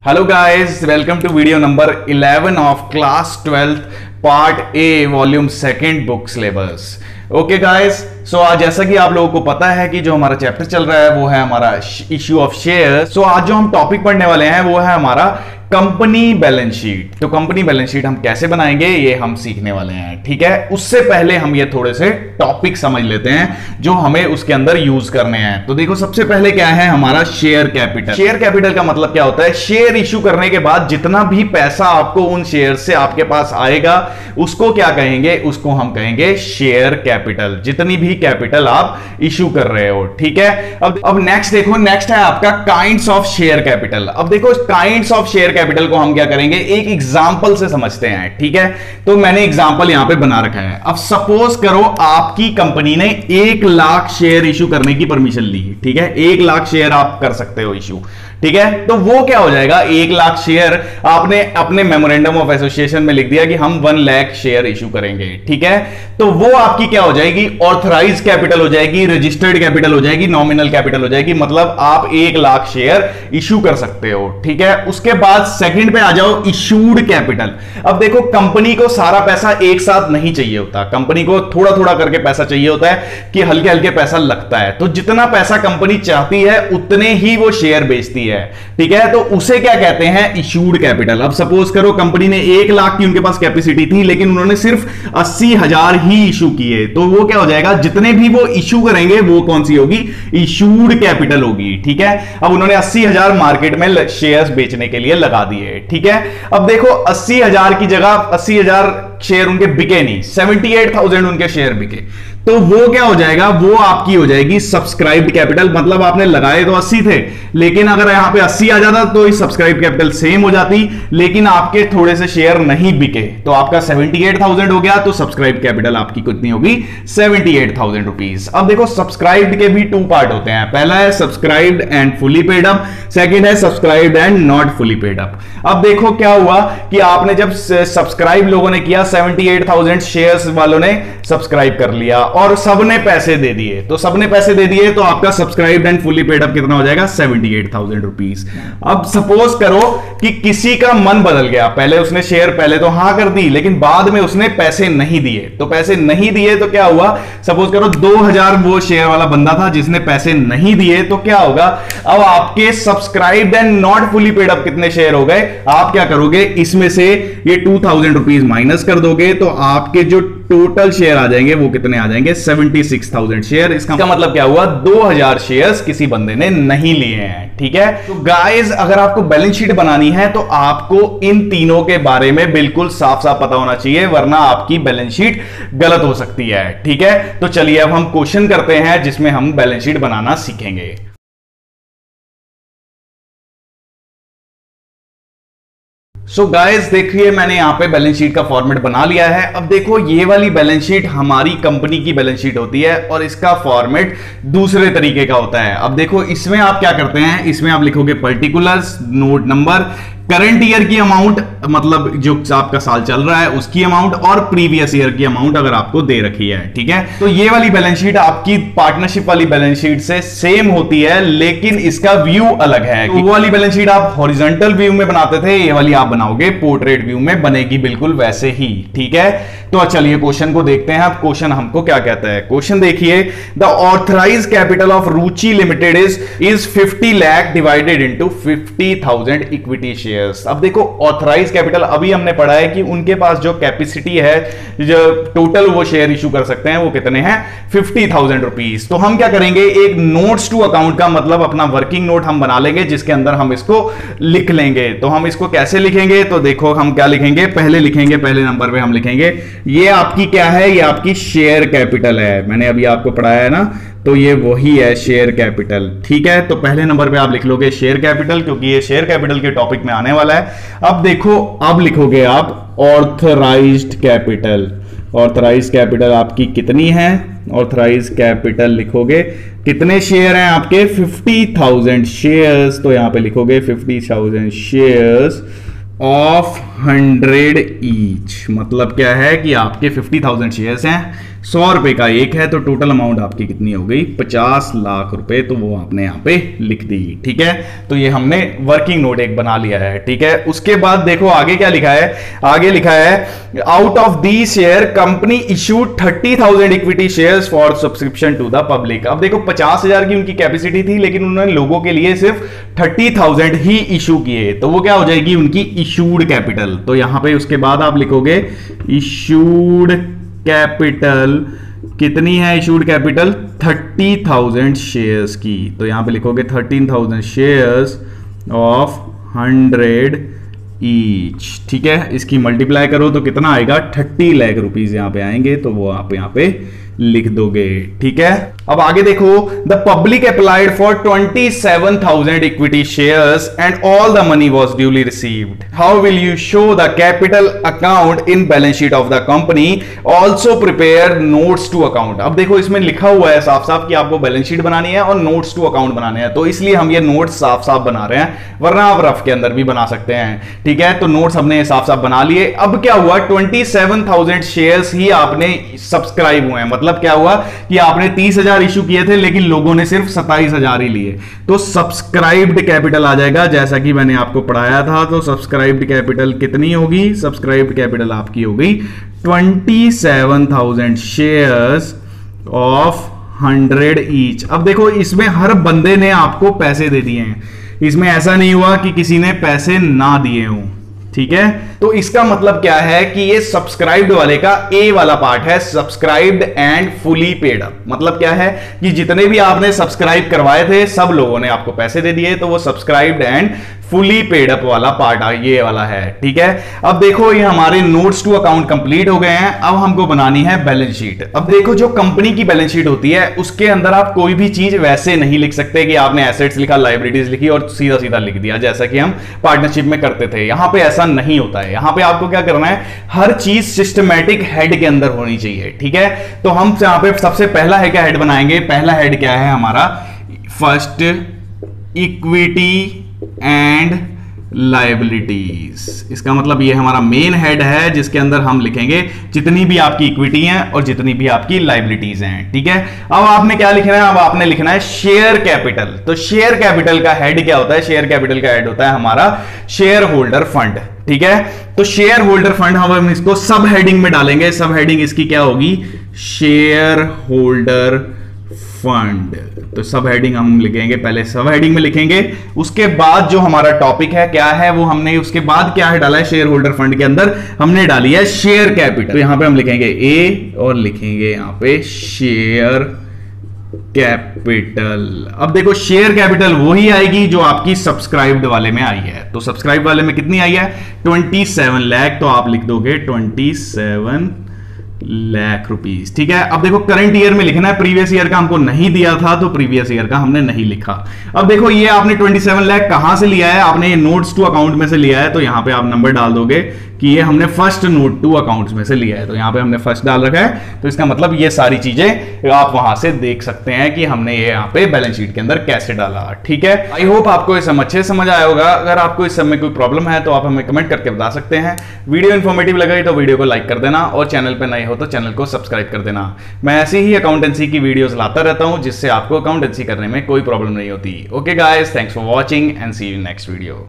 Hello guys, welcome to video number 11 of class 12th part A volume second book syllabus. Okay guys, so आज जैसा कि आप लोगों को पता है कि जो हमारा चैप्टर चल रहा है वो है हमारा इश्यू ऑफ शेयर। सो आज जो हम टॉपिक पढ़ने वाले हैं वो है हमारा कंपनी बैलेंस शीट। तो कंपनी बैलेंस शीट हम कैसे बनाएंगे ये हम सीखने वाले हैं, ठीक है। उससे पहले हम ये थोड़े से टॉपिक समझ लेते हैं जो हमें उसके अंदर यूज करने हैं। तो देखो, सबसे पहले क्या है हमारा शेयर कैपिटल। शेयर कैपिटल का मतलब क्या होता है? शेयर इशू करने के बाद जितना भी पैसा आपको उन शेयर से आपके पास आएगा उसको क्या कहेंगे? उसको हम कहेंगे शेयर कैपिटल, जितनी भी कैपिटल आप इशू कर रहे हो, ठीक है। अब नेक्स्ट देखो, नेक्स्ट है आपका काइंड्स ऑफ शेयर कैपिटल। अब देखो, काइंड्स ऑफ शेयर कैपिटल को हम क्या करेंगे, एक एग्जांपल से समझते हैं, ठीक है। तो मैंने एग्जांपल यहां पे बना रखा है। अब सपोज करो आपकी कंपनी ने 1 लाख शेयर इशू करने की परमिशन ली, ठीक है। 1 लाख शेयर आप कर सकते हो इशू, ठीक है। तो वो क्या हो जाएगा, 1 लाख शेयर आपने अपने मेमोरेंडम ऑफ एसोसिएशन में लिख दिया कि हम 1 लाख शेयर इशू करेंगे, ठीक है। तो वो आपकी क्या हो जाएगी, ऑथराइज कैपिटल हो जाएगी, रजिस्टर्ड कैपिटल हो जाएगी, नॉमिनल कैपिटल हो जाएगी। मतलब आप 1 लाख शेयर इशू कर सकते हो, ठीक है। उसके बाद सेकंड पे आ जाओ, इशूड कैपिटल। अब देखो, कंपनी को सारा पैसा एक साथ नहीं चाहिए होता, कंपनी को थोड़ा थोड़ा करके पैसा चाहिए होता है कि हल्के हल्के पैसा लगता है। तो जितना पैसा कंपनी चाहती है उतने ही वो शेयर बेचती है, ठीक है। तो उसे क्या कहते हैं, इशूड कैपिटल। अब सपोज करो कंपनी ने 1 लाख की उनके पास कैपेसिटी थी लेकिन उन्होंने सिर्फ 80,000 ही इशू किए, तो वो क्या हो जाएगा, जितने भी वो इशू करेंगे वो कौन सी होगी, इशूड कैपिटल होगी, ठीक है। अब उन्होंने 80,000 मार्केट में शेयर्स बेचने के लिए लगा दिए, ठीक है। अब देखो, 80,000 की जगह 80,000 शेयर उनके बिके नहीं, 78,000 उनके शेयर बिके, तो वो क्या हो जाएगा, वो आपकी हो जाएगी सब्सक्राइब्ड कैपिटल। मतलब आपने लगाए तो 80 थे, लेकिन अगर यहां पे 80 आ जाता तो सब्सक्राइब कैपिटल सेम हो जाती, लेकिन आपके थोड़े से शेयर नहीं बिके तो आपका 78,000 हो गया। तो सब्सक्राइब कैपिटल आपकी कितनी होगी, 78,000 रुपीज। अब देखो, सब्सक्राइब्ड के भी 2 पार्ट होते हैं। पहला है subscribed and fully paid up, second है subscribed and not fully paid up. अब देखो क्या हुआ कि आपने जब सब्सक्राइब लोगों ने किया, 78,000 शेयर्स वालों ने सब्सक्राइब कर लिया और सबने पैसे दे दिए। तो सबने पैसे दे दिए तो आपका subscribed and fully paid up कितना हो जाएगा, 78,000 रुपीज। अब सपोज करो कि किसी का मन बदल गया, पहले उसने शेयर पहले तो हां कर दी लेकिन बाद में उसने पैसे नहीं दिए। तो पैसे नहीं दिए तो क्या हुआ, सपोज करो 2,000 वो शेयर वाला बंदा था जिसने पैसे नहीं दिए, तो क्या होगा, अब आपके subscribed and not fully paid up कितने शेयर हो गए, आप क्या करोगे, इसमें से ये 2,000 रुपीज माइनस कर दोगे तो आपके जो टोटल शेयर आ जाएंगे वो कितने आ जाएंगे, 76,000 शेयर। इसका मतलब क्या हुआ, 2,000 शेयर्स किसी बंदे ने नहीं लिए हैं, ठीक है। तो गाइस, अगर आपको बैलेंस शीट बनानी है तो आपको इन तीनों के बारे में बिल्कुल साफ साफ पता होना चाहिए, वरना आपकी बैलेंस शीट गलत हो सकती है, ठीक है। तो चलिए अब हम क्वेश्चन करते हैं जिसमें हम बैलेंस शीट बनाना सीखेंगे। सो गाइस, देखिए मैंने यहां पे बैलेंस शीट का फॉर्मेट बना लिया है। अब देखो, ये वाली बैलेंस शीट हमारी कंपनी की बैलेंस शीट होती है और इसका फॉर्मेट दूसरे तरीके का होता है। अब देखो, इसमें आप क्या करते हैं, इसमें आप लिखोगे particulars, note number, current year की अमाउंट, मतलब जो आपका साल चल रहा है उसकी अमाउंट, और प्रीवियस ईयर की अमाउंट अगर आपको दे रखी है, ठीक है। तो ये वाली बैलेंस शीट आपकी पार्टनरशिप वाली बैलेंस शीट से सेम होती है, लेकिन इसका व्यू अलग है। तो वो वाली बैलेंस शीट आप हॉरिजॉन्टल व्यू में बनाते थे, ये वाली आप बनाओगे पोर्ट्रेट व्यू में, बनेगी बिल्कुल वैसे ही, ठीक है। तो चलिए क्वेश्चन को देखते हैं। अब क्वेश्चन हमको क्या कहता है, क्वेश्चन देखिए, the authorised capital of Ruchi limited is 50 lakh divided into 50,000 equity share. अब देखो, ऑथराइज कैपिटल अभी हमने पढ़ा है कि उनके पास जो कैपेसिटी है, जो टोटल वो शेयर इशू कर सकते हैं वो कितने हैं, 50,000 रुपीज। तो हम क्या करेंगे, एक नोट्स टू अकाउंट का मतलब अपना वर्किंग नोट हम बना लेंगे जिसके अंदर हम इसको लिख लेंगे। तो हम इसको कैसे लिखेंगे, तो देखो हम क्या लिखेंगे, पहले लिखेंगे, पहले नंबर पे हम लिखेंगे, ये आपकी क्या है, ये आपकी शेयर कैपिटल है, मैंने अभी आपको पढ़ाया है ना, तो ये वही है शेयर कैपिटल, ठीक है। तो पहले नंबर पे आप लिख लोगे शेयर कैपिटल, क्योंकि ये शेयर कैपिटल के टॉपिक में आने वाला है। अब देखो, अब लिखोगे आप ऑथराइज्ड कैपिटल। ऑथराइज्ड कैपिटल आपकी कितनी है, ऑथराइज्ड कैपिटल लिखोगे, कितने शेयर हैं आपके, 50,000 शेयर्स। तो यहां पे लिखोगे 50,000 शेयर्स ऑफ 100 ईच। मतलब क्या है कि आपके 50,000 शेयर्स हैं, 100 रुपए का एक है, तो टोटल अमाउंट आपकी कितनी हो गई? 50 लाख रुपए। तो वो आपने यहां पे लिख दी, ठीक है। तो ये हमने वर्किंग नोट एक बना लिया है, ठीक है। उसके बाद देखो आगे क्या लिखा है, आगे लिखा है out of the share company issued 30,000 equity shares for subscription to the public. अब देखो 50,000 की उनकी कैपेसिटी थी, लेकिन उन्होंने लोगों के लिए सिर्फ 30,000 ही इशू किए, तो वो क्या हो जाएगी? उनकी इशूड कैपिटल। तो यहां पे उसके बाद आप लिखोगे इशूड कैपिटल कितनी है? इशूड कैपिटल 30,000 शेयर्स की। तो यहां पे लिखोगे 13,000 शेयर्स ऑफ 100 ईच, ठीक है। इसकी मल्टीप्लाई करो तो कितना आएगा? 30 लाख रुपीज यहां पे आएंगे, तो वो आप यहां पे लिख दोगे, ठीक है। अब आगे देखो, the public applied for 27,000 equity shares and all the money was duly received. How will you show the capital account in balance sheet of the company? Also prepare notes to account. अब देखो इसमें लिखा हुआ है साफ साफ कि आपको बैलेंस शीट बनानी है और नोट्स टू अकाउंट बनाने हैं, तो इसलिए हम ये नोट्स साफ साफ बना रहे हैं, वरना आप रफ के अंदर भी बना सकते हैं, ठीक है। तो नोट्स हमने साफ साफ बना लिए। अब क्या हुआ? 27,000 शेयर्स ही आपने सब्सक्राइब हुए हैं, मतलब क्या हुआ कि आपने 30,000 इशू किए थे, लेकिन लोगों ने सिर्फ 27,000 ही लिए, तो सब्सक्राइब्ड कैपिटल आ जाएगा, जैसा कि मैंने आपको पढ़ाया था। तो सब्सक्राइब्ड कैपिटल कितनी होगी? सब्सक्राइब्ड कैपिटल आपकी हो गई 27,000 शेयर्स ऑफ 100 ईच। अब देखो इसमें हर बंदे ने आपको पैसे दे दिए हैं, इसमें ऐसा नहीं हुआ कि किसी ने पैसे ना दिए हों, ठीक है। तो इसका मतलब क्या है कि ये सब्सक्राइब्ड वाले का ए वाला पार्ट है, subscribed and fully paid up. मतलब क्या है कि जितने भी आपने सब्सक्राइब करवाए थे सब लोगों ने आपको पैसे दे दिए, तो वो subscribed and fully paid up वाला पार्ट ये वाला है, ठीक है। अब देखो ये हमारे नोट्स टू अकाउंट कंप्लीट हो गए हैं। अब हमको बनानी है बैलेंस शीट। अब देखो जो कंपनी की बैलेंस शीट होती है उसके अंदर आप कोई भी चीज वैसे नहीं लिख सकते कि आपने एसेट्स लिखा, लायबिलिटीज लिखी और सीधा सीधा लिख दिया, जैसा कि हम पार्टनरशिप में करते थे। यहां पे ऐसा नहीं होता है। यहां पे आपको क्या करना है, हर चीज सिस्टमैटिक हेड के अंदर होनी चाहिए, ठीक है। तो हम यहां पे सबसे पहला है क्या हेड बनाएंगे? पहला हेड क्या है हमारा? First equity and liabilities. इसका मतलब ये हमारा मेन हेड है, जिसके अंदर हम लिखेंगे जितनी भी आपकी इक्विटी है और जितनी भी आपकी लायबिलिटीज हैं, ठीक है। अब आपने क्या लिखना है? अब आपने लिखना है शेयर कैपिटल। तो शेयर कैपिटल का हेड क्या होता है? शेयर कैपिटल का हेड होता है हमारा शेयर होल्डर फंड, ठीक है। तो शेयर होल्डर फंड हम इसको सब हेडिंग में डालेंगे। सब हेडिंग इसकी क्या होगी? Share holder fund. तो सब हेडिंग हम लिखेंगे, पहले सब हेडिंग में लिखेंगे, उसके बाद जो हमारा टॉपिक है क्या है वो हमने उसके बाद क्या है डाला है? शेयर होल्डर फंड के अंदर हमने डाली है शेयर कैपिटल। तो यहां पे हम लिखेंगे ए और लिखेंगे यहां पे शेयर कैपिटल। अब देखो शेयर कैपिटल वही आएगी जो आपकी सब्सक्राइब्ड वाले में आई है। तो सब्सक्राइब वाले में कितनी आई है? 27 लाख। तो आप लिख दोगे 27 लाख रुपीस, ठीक है। अब देखो करंट ईयर में लिखना है, प्रीवियस ईयर का हमको नहीं दिया था तो प्रीवियस ईयर का हमने नहीं लिखा। अब देखो ये आपने 27 लाख कहां से लिया है? आपने ये नोट्स टू अकाउंट में से लिया है, तो यहां पे आप नंबर डाल दोगे कि ये हमने फर्स्ट नोट टू अकाउंट्स में से लिया है, तो यहां पे हमने फर्स्ट डाल रखा है। तो इसका मतलब ये सारी चीजें आप वहां से देख सकते हैं कि हमने ये यहां पे बैलेंस शीट के अंदर कैसे डाला, ठीक है। आई होप आपको ये सब अच्छे समझ आया होगा। अगर आपको इस सब में कोई प्रॉब्लम है तो आप हमें कमेंट करके बता सकते हैं। वीडियो इन्फॉर्मेटिव लगे तो वीडियो को लाइक कर देना और चैनल पर नए हो तो चैनल को सब्सक्राइब कर देना। मैं ऐसी ही अकाउंटेंसी की वीडियोस लाता रहता हूं जिससे आपको अकाउंटेंसी करने में कोई प्रॉब्लम नहीं होती। Okay guys, thanks for watching and see you in next video.